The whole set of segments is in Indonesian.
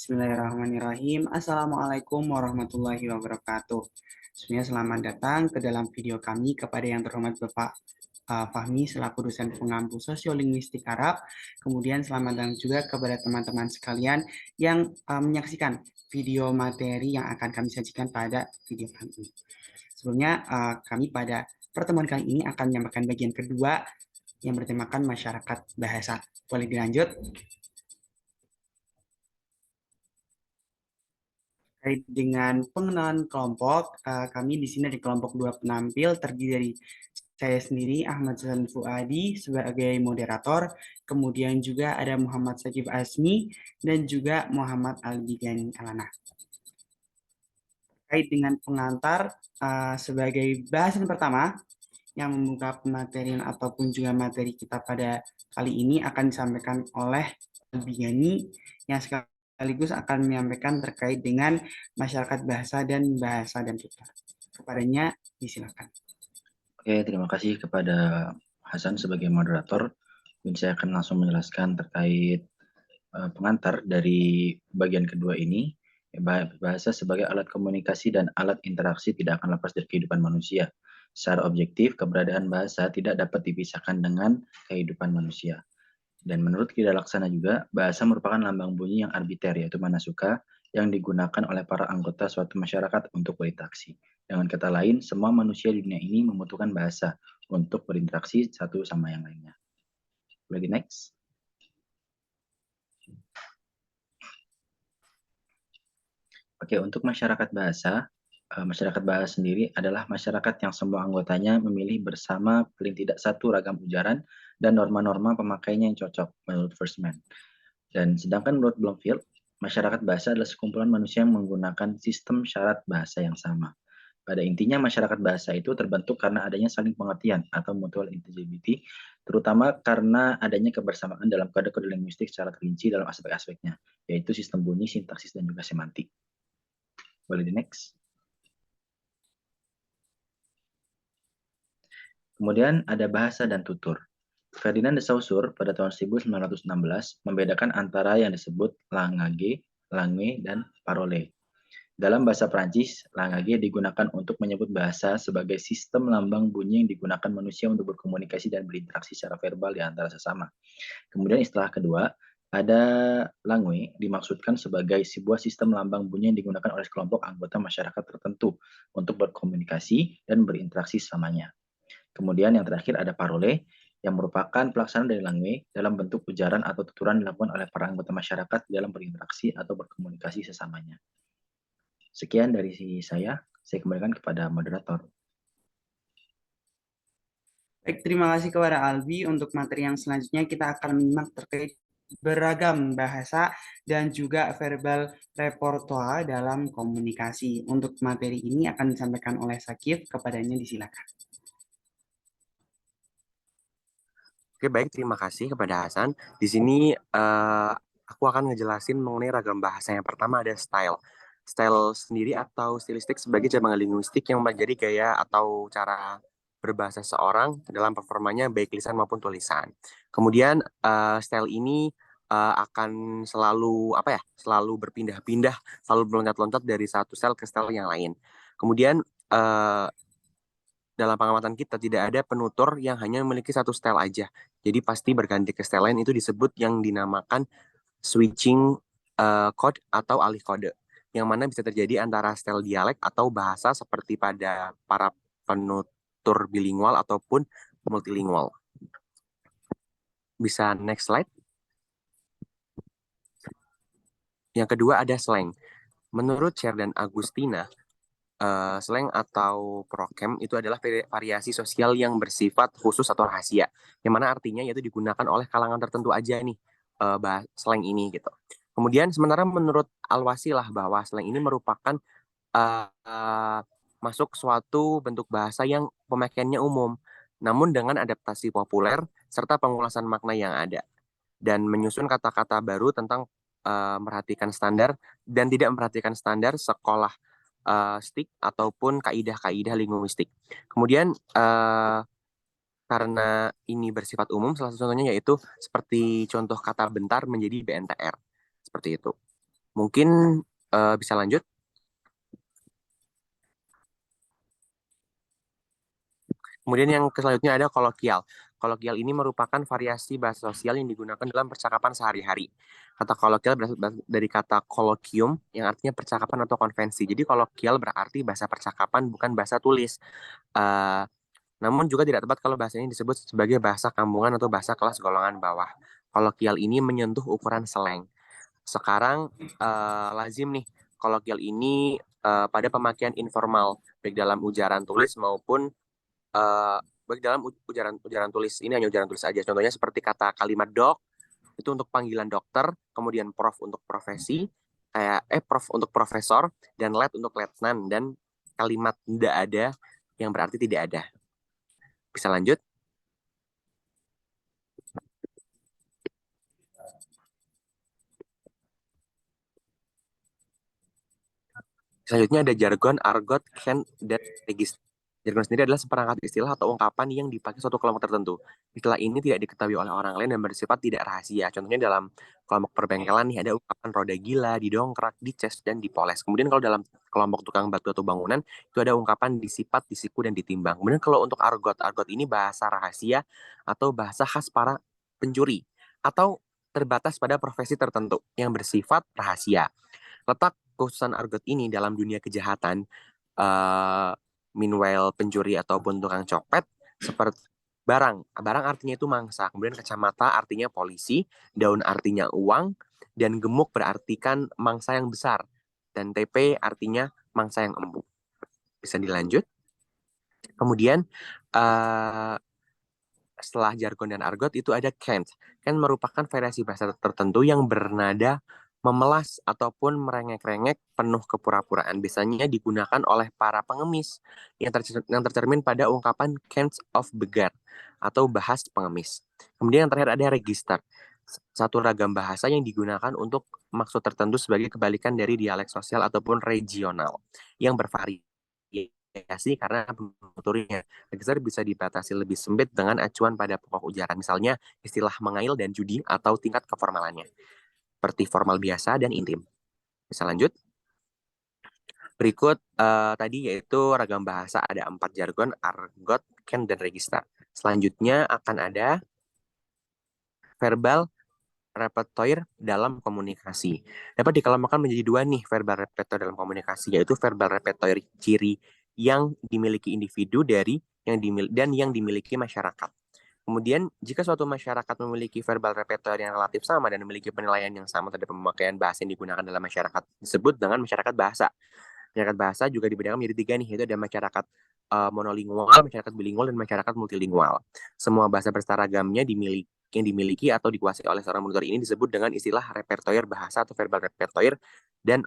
Bismillahirrahmanirrahim. Assalamualaikum warahmatullahi wabarakatuh. Sebenarnya selamat datang ke dalam video kami kepada yang terhormat Bapak Fahmi selaku dosen pengampu sosiolinguistik Arab. Kemudian selamat datang juga kepada teman-teman sekalian yang menyaksikan video materi yang akan kami sajikan pada video kali ini. Sebelumnya kami pada pertemuan kali ini akan menyampaikan bagian kedua yang bertemakan masyarakat bahasa. Boleh dilanjut? Terkait dengan pengenalan kelompok, kami di sini di kelompok 2 penampil terdiri dari saya sendiri Ahmad Zan Fuadi sebagai moderator, kemudian juga ada Muhammad Sakif Asmi dan juga Muhammad Albigani Alana. Terkait dengan pengantar sebagai bahasan pertama yang membuka pematerian ataupun juga materi kita pada kali ini akan disampaikan oleh Albigani yang sekaligus akan menyampaikan terkait dengan masyarakat bahasa dan tutur. Kepadanya disilakan. Oke, terima kasih kepada Hasan sebagai moderator. Saya akan langsung menjelaskan terkait pengantar dari bagian kedua ini. Bahasa sebagai alat komunikasi dan alat interaksi tidak akan lepas dari kehidupan manusia. Secara objektif, keberadaan bahasa tidak dapat dipisahkan dengan kehidupan manusia. Dan menurut Kida Laksana juga, bahasa merupakan lambang bunyi yang arbiter, yaitu mana suka, yang digunakan oleh para anggota suatu masyarakat untuk berinteraksi. Dengan kata lain, semua manusia di dunia ini membutuhkan bahasa untuk berinteraksi satu sama yang lainnya. Lagi next. Oke, untuk masyarakat bahasa sendiri adalah masyarakat yang semua anggotanya memilih bersama paling tidak satu ragam ujaran dan norma-norma pemakainya yang cocok menurut Firstman. Dan sedangkan menurut Bloomfield, masyarakat bahasa adalah sekumpulan manusia yang menggunakan sistem syarat bahasa yang sama. Pada intinya, masyarakat bahasa itu terbentuk karena adanya saling pengertian atau mutual intelligibility, terutama karena adanya kebersamaan dalam kode-kode linguistik secara terperinci dalam aspek-aspeknya, yaitu sistem bunyi, sintaksis, dan juga semantik. Boleh di next. Kemudian ada bahasa dan tutur. Ferdinand de Saussure pada tahun 1916 membedakan antara yang disebut langage, langue, dan parole. Dalam bahasa Prancis, langage digunakan untuk menyebut bahasa sebagai sistem lambang bunyi yang digunakan manusia untuk berkomunikasi dan berinteraksi secara verbal di antara sesama. Kemudian istilah kedua, ada langue dimaksudkan sebagai sebuah sistem lambang bunyi yang digunakan oleh kelompok anggota masyarakat tertentu untuk berkomunikasi dan berinteraksi sesamanya. Kemudian yang terakhir ada parole, yang merupakan pelaksanaan dari langue dalam bentuk ujaran atau tuturan dilakukan oleh para anggota masyarakat dalam berinteraksi atau berkomunikasi sesamanya. Sekian dari saya kembalikan kepada moderator. Baik, terima kasih kepada Albi. Untuk materi yang selanjutnya kita akan menyimak terkait beragam bahasa dan juga verbal repertoire dalam komunikasi. Untuk materi ini akan disampaikan oleh Sakif, kepadanya disilakan. Oke, baik, terima kasih kepada Hasan. Di sini aku akan ngejelasin mengenai ragam bahasa. Yang pertama ada style. Style sendiri atau stilistik sebagai cabang linguistik yang menjadi gaya atau cara berbahasa seorang dalam performanya baik lisan maupun tulisan. Kemudian style ini akan selalu berpindah-pindah, selalu meloncat-loncat dari satu style ke style yang lain. Kemudian dalam pengamatan kita tidak ada penutur yang hanya memiliki satu style aja. Jadi pasti berganti ke style lain, itu disebut yang dinamakan switching code atau alih kode. Yang mana bisa terjadi antara style dialek atau bahasa seperti pada para penutur bilingual ataupun multilingual. Bisa next slide. Yang kedua ada slang. Menurut Cher dan Agustina, slang atau prokem itu adalah variasi sosial yang bersifat khusus atau rahasia, yang mana artinya yaitu digunakan oleh kalangan tertentu aja nih slang ini gitu. Kemudian sementara menurut Al-Wasilah bahwa slang ini merupakan masuk suatu bentuk bahasa yang pemakaiannya umum, namun dengan adaptasi populer serta pengulasan makna yang ada, dan menyusun kata-kata baru tentang merhatikan standar dan tidak memperhatikan standar sekolah stik ataupun kaidah-kaidah linguistik. Kemudian karena ini bersifat umum, salah satu contohnya yaitu seperti contoh kata bentar menjadi BNTR. Seperti itu. Mungkin bisa lanjut. Kemudian yang selanjutnya ada kolokial. Kolokial ini merupakan variasi bahasa sosial yang digunakan dalam percakapan sehari-hari. Kata kolokial berasal dari kata colloquium yang artinya percakapan atau konvensi. Jadi kolokial berarti bahasa percakapan bukan bahasa tulis. Uh, Namun juga tidak tepat kalau bahasa ini disebut sebagai bahasa kampungan atau bahasa kelas golongan bawah. Kolokial ini menyentuh ukuran slang. Sekarang lazim nih kolokial ini pada pemakaian informal, baik dalam ujaran tulis maupun uh, baik dalam ujaran tulis. Ini hanya ujaran tulis aja. Contohnya seperti kata kalimat dok itu untuk panggilan dokter, kemudian prof untuk profesi, prof untuk profesor, dan let untuk letnan, dan kalimat tidak ada yang berarti tidak ada. Bisa lanjut? Selanjutnya ada jargon, argot, ken, dan register. Jargon sendiri adalah seperangkat istilah atau ungkapan yang dipakai suatu kelompok tertentu. Istilah ini tidak diketahui oleh orang lain dan bersifat tidak rahasia. Contohnya dalam kelompok perbengkelan nih ada ungkapan roda gila, didongkrak, dicas, dan dipoles. Kemudian kalau dalam kelompok tukang batu atau bangunan itu ada ungkapan disipat, disiku, dan ditimbang. Kemudian kalau untuk argot, argot ini bahasa rahasia atau bahasa khas para pencuri atau terbatas pada profesi tertentu yang bersifat rahasia. Letak kekhususan argot ini dalam dunia kejahatan, meanwhile pencuri ataupun tukang copet, seperti barang artinya itu mangsa, kemudian kacamata artinya polisi, daun artinya uang, dan gemuk berartikan mangsa yang besar, dan TP artinya mangsa yang empuk. Bisa dilanjut. Kemudian setelah jargon dan argot itu ada cant. Cant merupakan variasi bahasa tertentu yang bernada memelas ataupun merengek-rengek penuh kepura-puraan. Biasanya digunakan oleh para pengemis yang tercermin pada ungkapan cants of begar atau bahas pengemis. Kemudian yang terakhir ada register. Satu ragam bahasa yang digunakan untuk maksud tertentu sebagai kebalikan dari dialek sosial ataupun regional yang bervariasi karena penuturnya. Register bisa dibatasi lebih sempit dengan acuan pada pokok ujaran, misalnya istilah mengail dan judi atau tingkat keformalannya, seperti formal biasa dan intim. Bisa lanjut? Berikut tadi yaitu ragam bahasa, ada 4 jargon, argot, cant, dan register. Selanjutnya akan ada verbal repertoire dalam komunikasi. Dapat dikelompokkan menjadi 2 nih verbal repertoire dalam komunikasi, yaitu verbal repertoire ciri yang dimiliki individu dan yang dimiliki masyarakat. Kemudian, jika suatu masyarakat memiliki verbal repertoire yang relatif sama dan memiliki penilaian yang sama terhadap pemakaian bahasa yang digunakan dalam masyarakat, disebut dengan masyarakat bahasa. Masyarakat bahasa juga dibedakan menjadi 3 nih, yaitu ada masyarakat monolingual, masyarakat bilingual, dan masyarakat multilingual. Semua bahasa berseragam yang dimiliki atau dikuasai oleh seorang penutur ini disebut dengan istilah repertoire bahasa atau verbal repertoire dan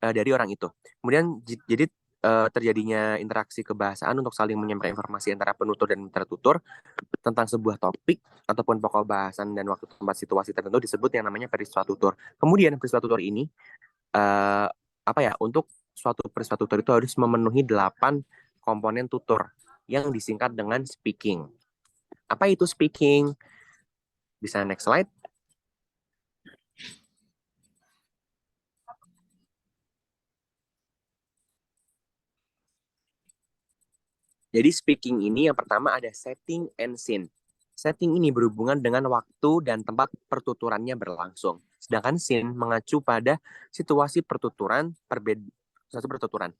dari orang itu. Kemudian jadi terjadinya interaksi kebahasaan untuk saling menyampaikan informasi antara penutur dan tertutur tentang sebuah topik ataupun pokok bahasan dan waktu tempat situasi tertentu disebut yang namanya peristiwa tutur. Kemudian peristiwa tutur ini untuk suatu peristiwa tutur itu harus memenuhi 8 komponen tutur yang disingkat dengan speaking. Apa itu speaking? Bisa next slide. Jadi speaking ini yang pertama ada setting and scene. Setting ini berhubungan dengan waktu dan tempat pertuturannya berlangsung. Sedangkan scene mengacu pada situasi pertuturan.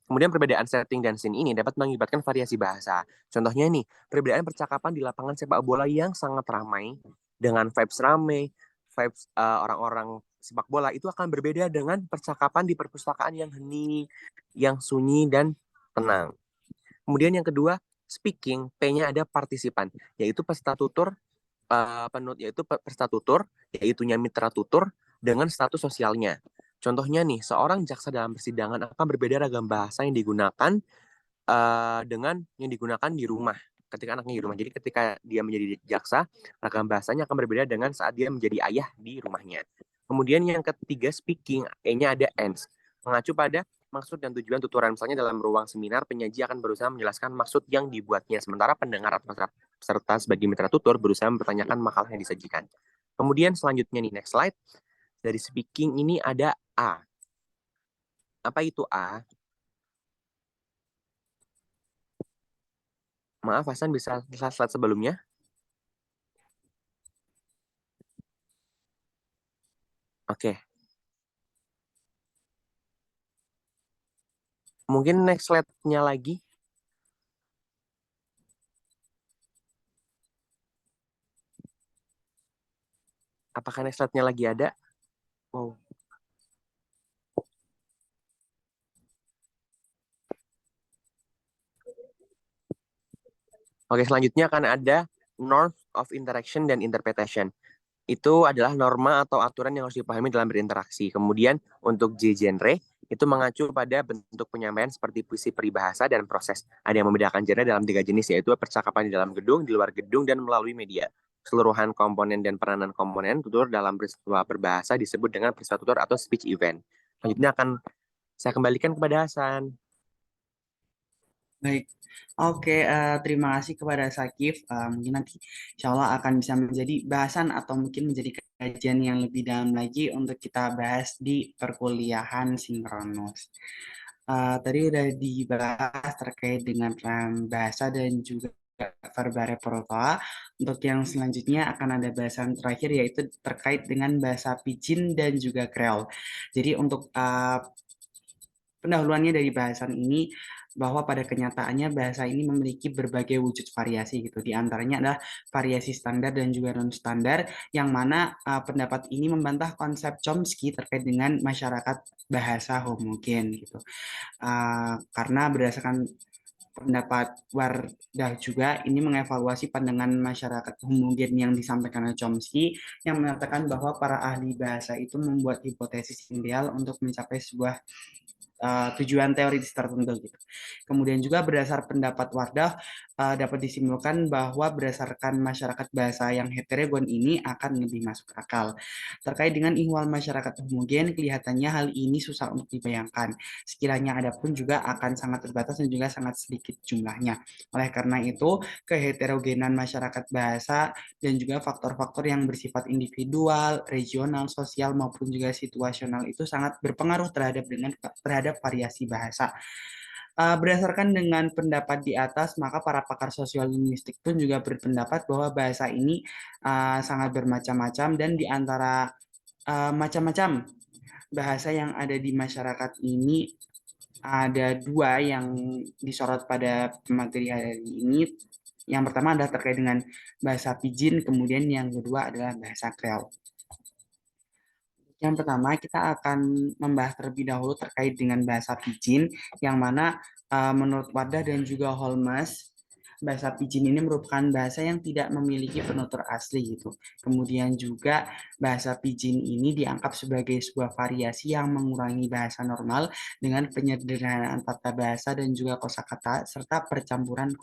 Kemudian perbedaan setting dan scene ini dapat mengakibatkan variasi bahasa. Contohnya nih, perbedaan percakapan di lapangan sepak bola yang sangat ramai dengan vibes ramai, vibes orang-orang sepak bola itu akan berbeda dengan percakapan di perpustakaan yang hening, yang sunyi dan tenang. Kemudian yang kedua, speaking, P-nya ada partisipan, yaitu peserta tutur, yaitu mitra tutur dengan status sosialnya. Contohnya nih, seorang jaksa dalam persidangan akan berbeda ragam bahasa yang digunakan dengan yang digunakan di rumah. Ketika anaknya di rumah. Jadi ketika dia menjadi jaksa, ragam bahasanya akan berbeda dengan saat dia menjadi ayah di rumahnya. Kemudian yang ketiga, speaking, E-nya ada ends, mengacu pada maksud dan tujuan tuturan. Misalnya dalam ruang seminar, penyaji akan berusaha menjelaskan maksud yang dibuatnya, sementara pendengar atau peserta sebagai mitra tutur berusaha mempertanyakan makalah yang disajikan. Kemudian selanjutnya nih, next slide. Dari speaking ini ada A. Apa itu A? Maaf, Hasan bisa slide sebelumnya? Oke. Mungkin next slide-nya lagi. Apakah next slide-nya lagi ada? Wow. Oke, selanjutnya akan ada norms of interaction dan interpretation. Itu adalah norma atau aturan yang harus dipahami dalam berinteraksi. Kemudian untuk J genre itu mengacu pada bentuk penyampaian seperti puisi peribahasa dan proses. Ada yang membedakan genre dalam 3 jenis, yaitu percakapan di dalam gedung, di luar gedung, dan melalui media. Keseluruhan komponen dan peranan komponen tutur dalam peristiwa berbahasa disebut dengan peristiwa tutur atau speech event. Selanjutnya akan saya kembalikan kepada Hasan. Baik, oke, terima kasih kepada Sakif. Mungkin nanti insya Allah akan bisa menjadi bahasan atau mungkin menjadi kajian yang lebih dalam lagi untuk kita bahas di perkuliahan sinkronus. Tadi udah dibahas terkait dengan bahasa dan juga verba repertoire. Untuk yang selanjutnya akan ada bahasan terakhir yaitu terkait dengan bahasa Pidgin dan juga Creole. Jadi untuk pendahuluannya dari bahasan ini bahwa pada kenyataannya bahasa ini memiliki berbagai wujud variasi gitu. Di antaranya adalah variasi standar dan juga non standar yang mana pendapat ini membantah konsep Chomsky terkait dengan masyarakat bahasa homogen gitu. Karena berdasarkan pendapat Wardah juga ini mengevaluasi pandangan masyarakat homogen yang disampaikan oleh Chomsky yang mengatakan bahwa para ahli bahasa itu membuat hipotesis ideal untuk mencapai sebuah tujuan teoritis tertentu gitu. Kemudian juga berdasar pendapat Wardah dapat disimpulkan bahwa berdasarkan masyarakat bahasa yang heterogen ini akan lebih masuk akal. Terkait dengan ihwal masyarakat homogen, kelihatannya hal ini susah untuk dibayangkan. Sekiranya ada pun juga akan sangat terbatas dan juga sangat sedikit jumlahnya. Oleh karena itu, keheterogenan masyarakat bahasa dan juga faktor-faktor yang bersifat individual, regional, sosial maupun juga situasional itu sangat berpengaruh terhadap variasi bahasa. Berdasarkan dengan pendapat di atas, maka para pakar sosiolinguistik pun juga berpendapat bahwa bahasa ini sangat bermacam-macam dan di antara macam-macam bahasa yang ada di masyarakat ini ada dua yang disorot pada materi hari ini. Yang pertama adalah terkait dengan bahasa Pidgin, kemudian yang kedua adalah bahasa Creole. Yang pertama, kita akan membahas terlebih dahulu terkait dengan bahasa Pidgin, yang mana menurut Wardah dan juga Holmes, bahasa Pidgin ini merupakan bahasa yang tidak memiliki penutur asli gitu. Kemudian juga bahasa Pidgin ini dianggap sebagai sebuah variasi yang mengurangi bahasa normal dengan penyederhanaan tata bahasa dan juga kosakata serta percampuran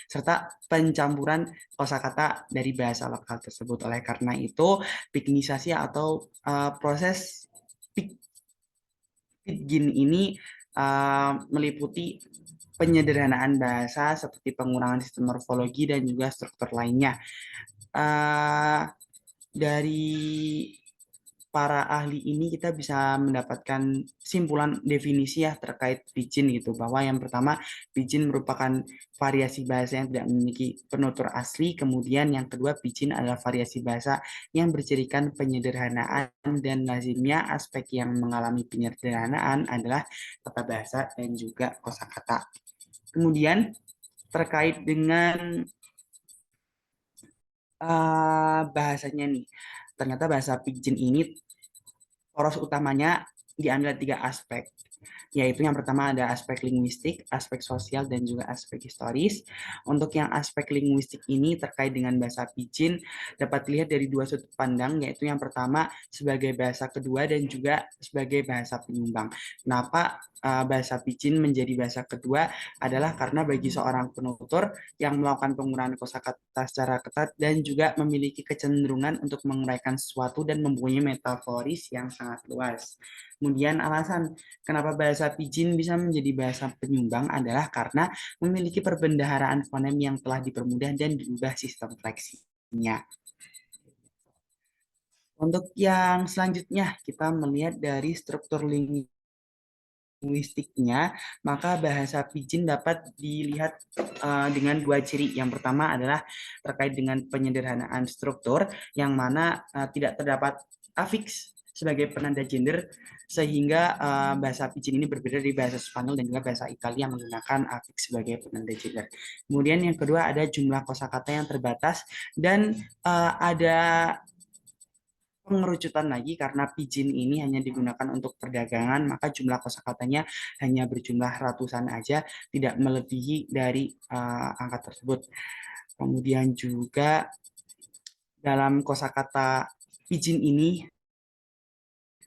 serta pencampuran kosakata dari bahasa lokal tersebut. Oleh karena itu, piknisasi atau proses Pidgin ini meliputi penyederhanaan bahasa seperti pengurangan sistem morfologi dan juga struktur lainnya. Dari para ahli ini kita bisa mendapatkan simpulan definisi ya terkait Pidgin gitu, bahwa yang pertama Pidgin merupakan variasi bahasa yang tidak memiliki penutur asli, kemudian yang kedua Pidgin adalah variasi bahasa yang bercirikan penyederhanaan dan lazimnya aspek yang mengalami penyederhanaan adalah tata bahasa dan juga kosakata. Kemudian terkait dengan bahasanya nih, ternyata bahasa Pidgin ini poros utamanya diambil 3 aspek, yaitu yang pertama ada aspek linguistik, aspek sosial, dan juga aspek historis. Untuk yang aspek linguistik ini terkait dengan bahasa Pidgin dapat dilihat dari 2 sudut pandang, yaitu yang pertama sebagai bahasa kedua dan juga sebagai bahasa penyumbang. Kenapa bahasa Pidgin menjadi bahasa kedua adalah karena bagi seorang penutur yang melakukan penggunaan kosakata secara ketat dan juga memiliki kecenderungan untuk menguraikan sesuatu dan mempunyai metaforis yang sangat luas. Kemudian alasan kenapa bahasa Pidgin bisa menjadi bahasa penyumbang adalah karena memiliki perbendaharaan fonem yang telah dipermudah dan diubah sistem fleksinya. Untuk yang selanjutnya, kita melihat dari struktur linguistiknya, maka bahasa Pidgin dapat dilihat dengan dua ciri. Yang pertama adalah terkait dengan penyederhanaan struktur, yang mana tidak terdapat afiks sebagai penanda gender, sehingga bahasa Pidgin ini berbeda dari bahasa Spanyol dan juga bahasa Italia yang menggunakan afiks sebagai penanda gender. Kemudian yang kedua ada jumlah kosakata yang terbatas, dan ada pengerucutan lagi karena Pidgin ini hanya digunakan untuk perdagangan, maka jumlah kosakatanya hanya berjumlah ratusan aja, tidak melebihi dari angka tersebut. Kemudian juga dalam kosakata Pidgin ini,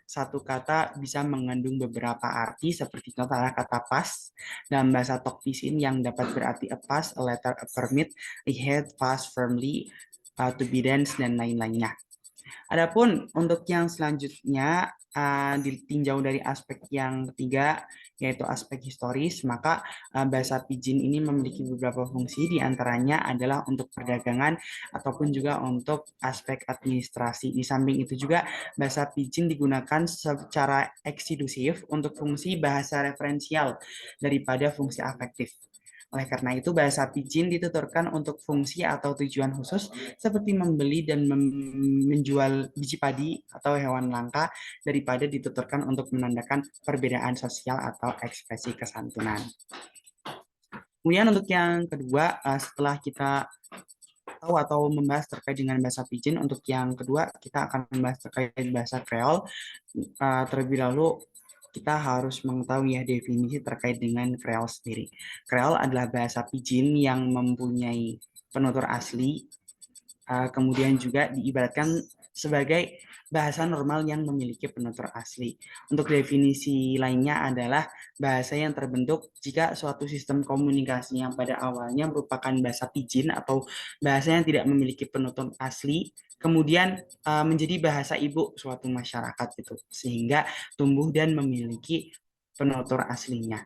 satu kata bisa mengandung beberapa arti, seperti contohnya kata pas dalam bahasa Tokpisin yang dapat berarti a pass, a letter, a permit, a head, pass firmly, to be dance, dan lain-lainnya. Adapun untuk yang selanjutnya ditinjau dari aspek yang ketiga, yaitu aspek historis, maka bahasa Pidgin ini memiliki beberapa fungsi, diantaranya adalah untuk perdagangan ataupun juga untuk aspek administrasi. Di samping itu juga bahasa Pidgin digunakan secara eksklusif untuk fungsi bahasa referensial daripada fungsi afektif. Oleh karena itu, bahasa Pidgin dituturkan untuk fungsi atau tujuan khusus seperti membeli dan menjual biji padi atau hewan langka, daripada dituturkan untuk menandakan perbedaan sosial atau ekspresi kesantunan. Kemudian untuk yang kedua, setelah kita tahu atau membahas terkait dengan bahasa Pidgin, untuk yang kedua kita akan membahas terkait bahasa Kreol. Terlebih dahulu kita harus mengetahui ya definisi terkait dengan Kreol sendiri. Kreol adalah bahasa Pidgin yang mempunyai penutur asli, kemudian juga diibaratkan sebagai bahasa normal yang memiliki penutur asli. Untuk definisi lainnya adalah bahasa yang terbentuk jika suatu sistem komunikasi yang pada awalnya merupakan bahasa Pidgin atau bahasa yang tidak memiliki penutur asli, kemudian menjadi bahasa ibu suatu masyarakat gitu, sehingga tumbuh dan memiliki penutur aslinya.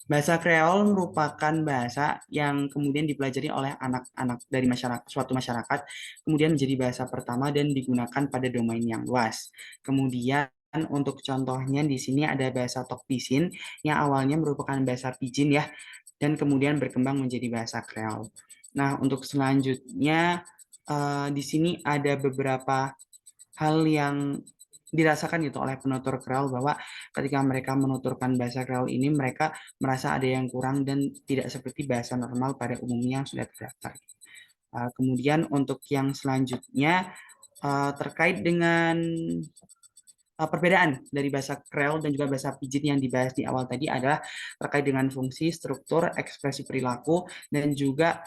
Bahasa Kreol merupakan bahasa yang kemudian dipelajari oleh anak-anak dari suatu masyarakat, kemudian menjadi bahasa pertama dan digunakan pada domain yang luas. Kemudian untuk contohnya di sini ada bahasa Tokpisin yang awalnya merupakan bahasa Pidgin ya, dan kemudian berkembang menjadi bahasa Kreol. Nah, untuk selanjutnya di sini ada beberapa hal yang dirasakan gitu oleh penutur Kreol, bahwa ketika mereka menuturkan bahasa Kreol ini, mereka merasa ada yang kurang dan tidak seperti bahasa normal pada umumnya yang sudah terdaftar. Kemudian untuk yang selanjutnya terkait dengan perbedaan dari bahasa Kreol dan juga bahasa Pidgin yang dibahas di awal tadi adalah terkait dengan fungsi, struktur, ekspresi perilaku, dan juga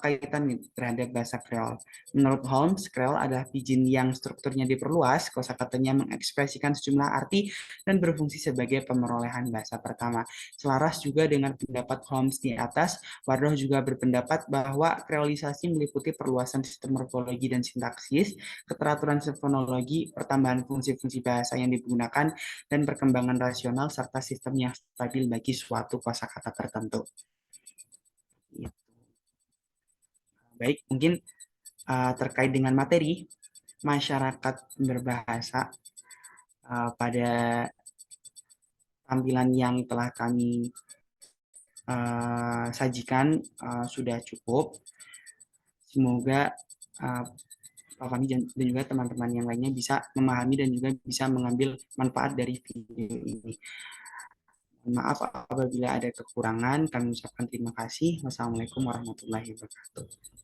kaitan terhadap bahasa Kreol. Menurut Holmes, Kreol adalah Pidgin yang strukturnya diperluas, kosakatanya mengekspresikan sejumlah arti, dan berfungsi sebagai pemerolehan bahasa pertama. Selaras juga dengan pendapat Holmes di atas, Wardoh juga berpendapat bahwa kreolisasi meliputi perluasan sistem morfologi dan sintaksis, keteraturan fonologi, pertambahan fungsi-fungsi bahasa yang digunakan, dan perkembangan rasional serta sistem yang stabil bagi suatu kosakata tertentu. Baik, mungkin terkait dengan materi masyarakat berbahasa pada tampilan yang telah kami sajikan sudah cukup. Semoga Pak Fahmi dan juga teman-teman yang lainnya bisa memahami dan juga bisa mengambil manfaat dari video ini. Maaf apabila ada kekurangan, kami ucapkan terima kasih. Wassalamualaikum warahmatullahi wabarakatuh.